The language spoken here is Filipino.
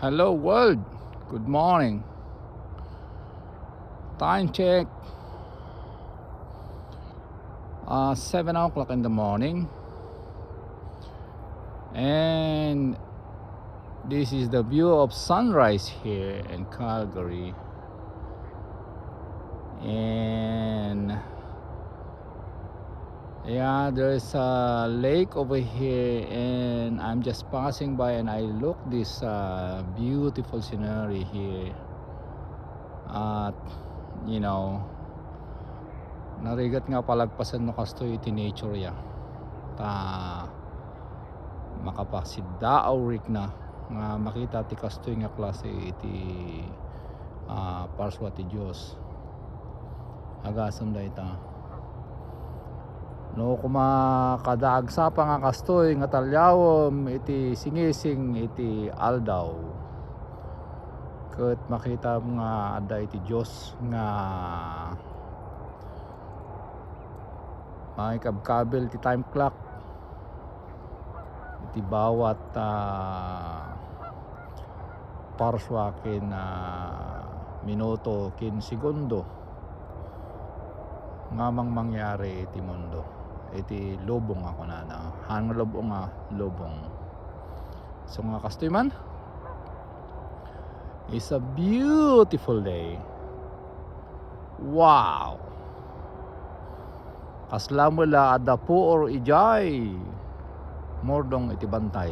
Hello world, good morning. Time check, 7 o'clock in the morning. And this is the view of sunrise here in Calgary. And yeah, there's a lake over here, and I'm just passing by and I look this beautiful scenery here. You know, narigat nga palagpasan no kastoy iti nature ya. Ta makapasidaaw rik na nga makita ti kastoy nga klase iti parswa ti Dios. Agasam da ita. No kumakadaagsa pa nga kastoy nga talyawom iti singising iti aldaw. Ket makita nga adda iti Dios nga makikabkabel ti time clock iti bawat parswa ken minuto ken segundo nga mangyari iti mundo iti lubong ako na hang lubong nga lubong. So nga kastoy man, it's a beautiful day. Wow, kasla mula adapo or ijay mordong iti bantay